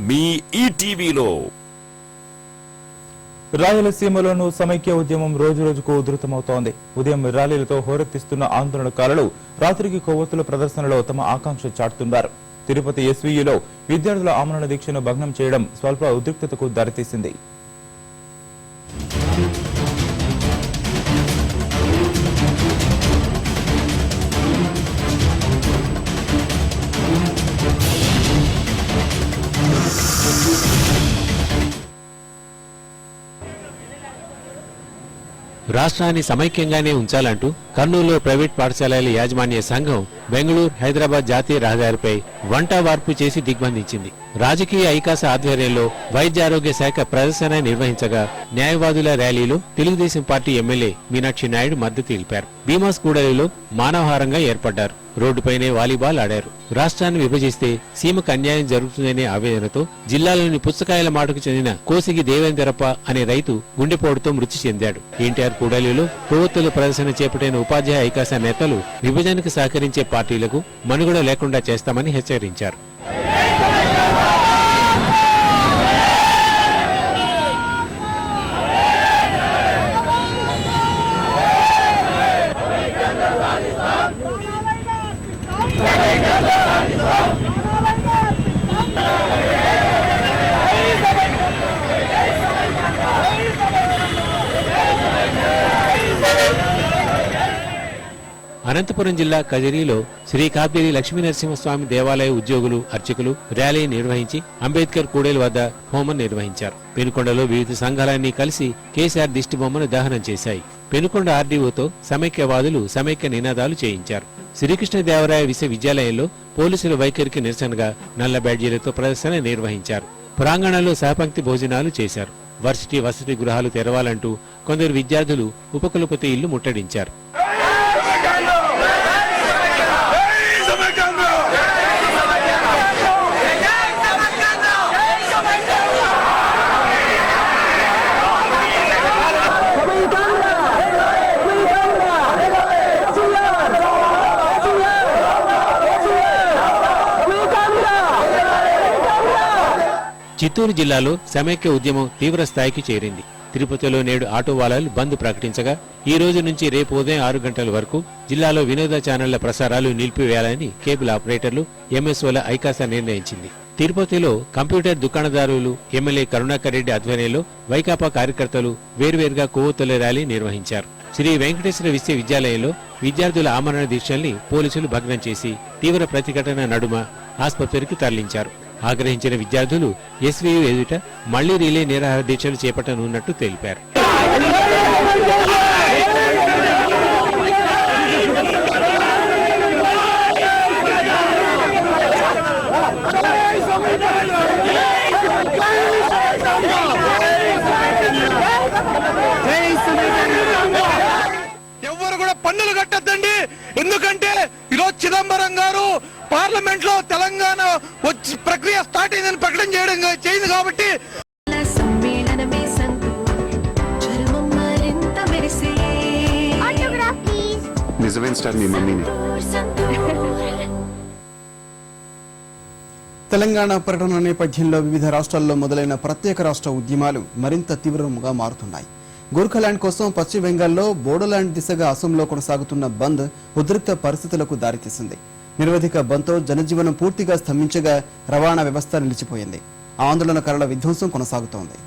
మీ ఈటీవీలో. రాయలసీమలోనూ సమైక్య ఉద్యమం రోజు రోజుకు ఉధృతమవుతోంది. ఉదయం ర్యాలీలతో హోరెత్తిస్తున్న ఆందోళనకారులు రాత్రికి కొవ్వొత్తుల ప్రదర్శనలో తమ ఆకాంక్ష చాటుతున్నారు. తిరుపతి ఎస్వీయూలో విద్యార్థుల ఆమరణ దీక్షను భగ్నం చేయడం స్వల్ప ఉద్రిక్తతకు దారితీసింది. రాష్ట్రాన్ని సమైక్యంగానే ఉంచాలంటూ కర్నూలులో ప్రైవేట్ పాఠశాలల యాజమాన్య సంఘం బెంగళూరు హైదరాబాద్ జాతీయ రహదారిపై వంట వార్పు చేసి దిగ్బంధించింది. రాజకీయ ఐకాస ఆధ్వర్యంలో వైద్యారోగ్య శాఖ ప్రదర్శన నిర్వహించగా న్యాయవాదుల ర్యాలీలో తెలుగుదేశం పార్టీ ఎమ్మెల్యే మీనాక్షి నాయుడు మద్దతు తెలిపారు. భీమాస్ కూడలిలో మానవహారంగా ఏర్పడ్డారు. రోడ్డుపైనే వాలీబాల్ ఆడారు. రాష్ట్రాన్ని విభజిస్తే సీమకు అన్యాయం జరుగుతుందనే ఆవేదనతో జిల్లాలోని పుచ్చకాయల మాటకు చెందిన కోసిగి దేవేందరప్ప అనే రైతు గుండెపోటుతో మృతి చెందాడు. ఎన్టీఆర్ కూడలిలో కొవ్వొత్తుల ప్రదర్శన చేపట్టిన ఉపాధ్యాయ ఐకాస నేతలు విభజనకు సహకరించే పార్టీలకు మనుగడ లేకుండా చేస్తామని హెచ్చరించారు. అనంతపురం జిల్లా కదిరిలో శ్రీ కాపిరి లక్ష్మీనరసింహస్వామి దేవాలయ ఉద్యోగులు అర్చకులు ర్యాలీ నిర్వహించి అంబేద్కర్ కూడలి వద్ద హోమం నిర్వహించారు. పెనుకొండలో వివిధ సంఘాలన్నీ కలిసి కేసీఆర్ దిష్టిబొమ్మను దహనం చేశాయి. పెనుకొండ ఆర్డీఓతో సమైక్యవాదులు సమైక్య నినాదాలు చేయించారు. శ్రీకృష్ణదేవరాయ విశ్వవిద్యాలయంలో పోలీసుల వైఖరికి నిరసనగా నల్ల బ్యాడ్జీలతో ప్రదర్శన నిర్వహించారు. ప్రాంగణంలో సహపంక్తి భోజనాలు చేశారు. వర్సిటీ వసతి గృహాలు తెరవాలంటూ కొందరు విద్యార్థులు ఉపకులపతి ఇల్లు ముట్టడించారు. చిత్తూరు జిల్లాలో సమైక్య ఉద్యమం తీవ్ర స్థాయికి చేరింది. తిరుపతిలో నేడు ఆటో వాలాలు బంద్ ప్రకటించగా ఈ రోజు నుంచి రేపు ఉదయం 6 గంటల వరకు జిల్లాలో వినోద ఛానళ్ల ప్రసారాలు నిలిపివేయాలని కేబుల్ ఆపరేటర్లు ఎంఎస్ఓల ఐకాస నిర్ణయించింది. తిరుపతిలో కంప్యూటర్ దుకాణదారులు ఎమ్మెల్యే కరుణాకర్ రెడ్డి ఆధ్వర్యంలో వైకాపా కార్యకర్తలు వేర్వేరుగా కొవ్వొత్తుల ర్యాలీ నిర్వహించారు. శ్రీ వెంకటేశ్వర విశ్వవిద్యాలయంలో విద్యార్థుల ఆమరణ దీక్షల్ని పోలీసులు భగ్నం చేసి తీవ్ర ప్రతిఘటన నడుమ ఆసుపత్రికి తరలించారు. ఆగ్రహించిన విద్యార్థులు ఎస్వీయూ ఎదుట మళ్లీ రిలే నిరాహార దీక్షలు చేపట్టనున్నట్టు తెలిపారు. ఎవరు కూడా పన్నులు కట్టద్దండి. ఎందుకంటే ఈరోజు చిదంబరం గారు పార్లమెంట్ లో తెలంగాణ వచ్చి ప్రక్రియ స్టార్ట్ అయిందని ప్రకటన చేయింది కాబట్టి తెలంగాణ పర్యటన నేపథ్యంలో వివిధ రాష్ట్రాల్లో మొదలైన ప్రత్యేక రాష్ట్ర ఉద్యమాలు మరింత తీవ్రంగా మారుతున్నాయి. గోర్ఖాల్యాండ్ కోసం పశ్చిమ బెంగాల్లో బోడోల్యాండ్ దిశగా అసోంలో కొనసాగుతున్న బంద్ ఉద్రిక్త పరిస్థితులకు దారితీసింది. నిరవధిక బంద్తో జనజీవనం పూర్తిగా స్తంభించగా రవాణా వ్యవస్థ నిలిచిపోయింది. ఆందోళనకారుల విధ్వంసం కొనసాగుతోంది.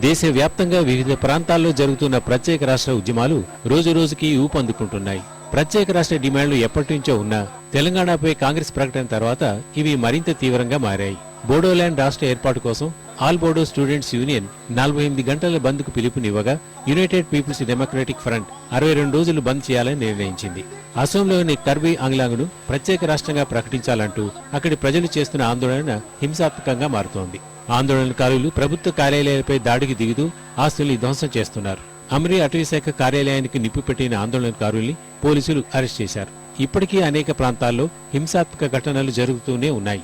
దేశవ్యాప్తంగా వివిధ ప్రాంతాల్లో జరుగుతున్న ప్రత్యేక రాష్ట్ర ఉద్యమాలు రోజురోజుకి ఊపందుకుంటున్నాయి. ప్రత్యేక రాష్ట్ర డిమాండ్లు ఎప్పటి నుంచో ఉన్నా తెలంగాణపై కాంగ్రెస్ ప్రకటన తర్వాత ఇవి మరింత తీవ్రంగా మారాయి. బోడోల్యాండ్ రాష్ట్ర ఏర్పాటు కోసం ఆల్ బోడో స్టూడెంట్స్ యూనియన్ 48 గంటల బంద్కు పిలుపునివ్వగా యునైటెడ్ పీపుల్స్ డెమోక్రటిక్ ఫ్రంట్ 62 రోజులు బంద్ చేయాలని నిర్ణయించింది. అసోంలోని కర్బీ ఆంగ్లాంగ్ను ప్రత్యేక రాష్ట్రంగా ప్రకటించాలంటూ అక్కడి ప్రజలు చేస్తున్న ఆందోళన హింసాత్మకంగా మారుతోంది. ఆందోళనకారులు ప్రభుత్వ కార్యాలయాలపై దాడికి దిగుతూ ఆస్తుల్ని ధ్వంసం చేస్తున్నారు. అమరీ అటవీశాఖ కార్యాలయానికి నిప్పుపెట్టిన ఆందోళనకారుల్ని పోలీసులు అరెస్ట్ చేశారు. ఇప్పటికీ అనేక ప్రాంతాల్లో హింసాత్మక ఘటనలు జరుగుతూనే ఉన్నాయి.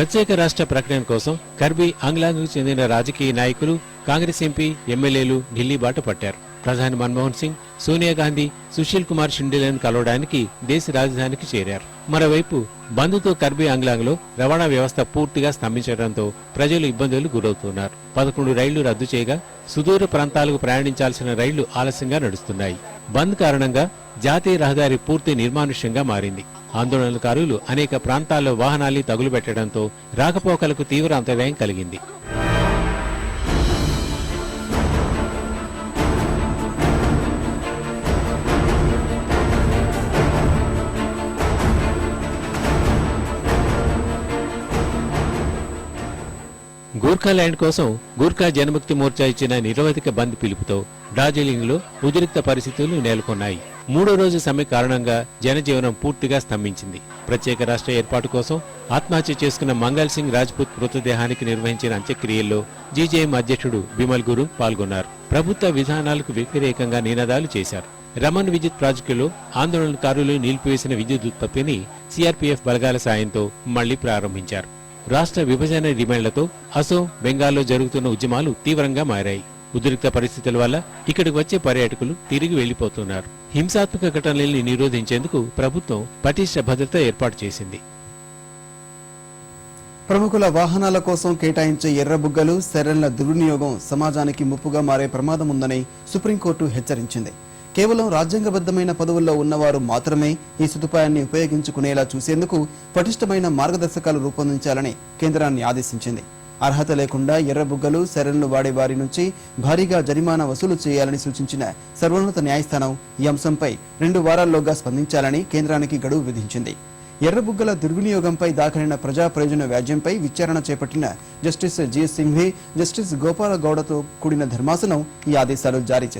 ప్రత్యేక రాష్ట్ర ప్రకటన కోసం కర్బీ ఆంగ్లాంగ్కు చెందిన రాజకీయ నాయకులు, కాంగ్రెస్ ఎంపీ, ఎమ్మెల్యేలు ఢిల్లీ బాట పట్టారు. ప్రధాని మన్మోహన్ సింగ్, సోనియా గాంధీ, సుశీల్ కుమార్ షిండేలను కలవడానికి దేశ రాజధానికి చేరారు. మరోవైపు బంద్తో కర్బీ ఆంగ్లాంగ్లో రవాణా వ్యవస్థ పూర్తిగా స్తంభించడంతో ప్రజలు ఇబ్బందులు గురవుతున్నారు. 11 రైళ్లు రద్దు చేయగా సుదూర ప్రాంతాలకు ప్రయాణించాల్సిన రైళ్లు ఆలస్యంగా నడుస్తున్నాయి. బంద్ కారణంగా జాతీయ రహదారి పూర్తి నిర్మానుష్యంగా మారింది. ఆందోళనకారులు అనేక ప్రాంతాల్లో వాహనాల్ని తగులుబెట్టడంతో రాకపోకలకు తీవ్ర అంతరాయం కలిగింది. గోర్ఖాల్యాండ్ కోసం గూర్ఖా జనముక్తి మోర్చా ఇచ్చిన నిరవధిక బంద్ పిలుపుతో డార్జిలింగ్ లో ఉద్రిక్త పరిస్థితులు నెలకొన్నాయి. 3వ రోజు సమ్మె కారణంగా జనజీవనం పూర్తిగా స్తంభించింది. ప్రత్యేక రాష్ట్ర ఏర్పాటు కోసం ఆత్మహత్య చేసుకున్న మంగల్ సింగ్ రాజ్పుత్ మృతదేహానికి నిర్వహించిన అంత్యక్రియల్లో జీజేఎం అధ్యక్షుడు బిమల్ గురుంగ్ పాల్గొన్నారు. ప్రభుత్వ విధానాలకు వ్యతిరేకంగా నినాదాలు చేశారు. రమన్ విద్యుత్ ప్రాజెక్టులో ఆందోళనకారులు నిలిపివేసిన విద్యుత్ ఉత్పత్తిని సిఆర్పీఎఫ్ బలగాల సాయంతో మళ్లీ ప్రారంభించారు. రాష్ట్ర విభజన డిమాండ్లతో అసోం, బెంగాల్లో జరుగుతున్న ఉద్యమాలు తీవ్రంగా మారాయి. ఉద్రిక్త పరిస్థితుల వల్ల ఇక్కడికి వచ్చే పర్యాటకులు తిరిగి వెళ్లిపోతున్నారు. హింసాత్మక ఘటనల్ని నిరోధించేందుకు ప్రభుత్వం పటిష్ట భద్రత ఏర్పాటు చేసింది. ప్రముఖుల వాహనాల కోసం కేటాయించే ఎర్రబుగ్గలు, సెరన్ల దుర్వినియోగం సమాజానికి ముప్పుగా మారే ప్రమాదం ఉందని సుప్రీంకోర్టు హెచ్చరించింది. కేవలం రాజ్యాంగబద్ధమైన పదవుల్లో ఉన్నవారు మాత్రమే ఈ సదుపాయాన్ని ఉపయోగించుకునేలా చూసేందుకు పటిష్టమైన మార్గదర్శకాలు రూపొందించాలని కేంద్రాన్ని ఆదేశించింది. అర్హత లేకుండా ఎర్రబుగ్గలు, సెరన్లు వాడే వారి నుంచి భారీగా జరిమానా వసూలు చేయాలని సూచించిన సర్వోన్నత న్యాయస్థానం ఈ అంశంపై 2 వారాల్లోగా స్పందించాలని కేంద్రానికి గడువు విధించింది. ఎర్రబుగ్గల దుర్వినియోగంపై దాఖలైన ప్రజా ప్రయోజన వ్యాజ్యంపై విచారణ చేపట్టిన Justice G Singhvi, Justice Gopala గౌడతో కూడిన ధర్మాసనం ఈ ఆదేశాలు జారీ చేసింది.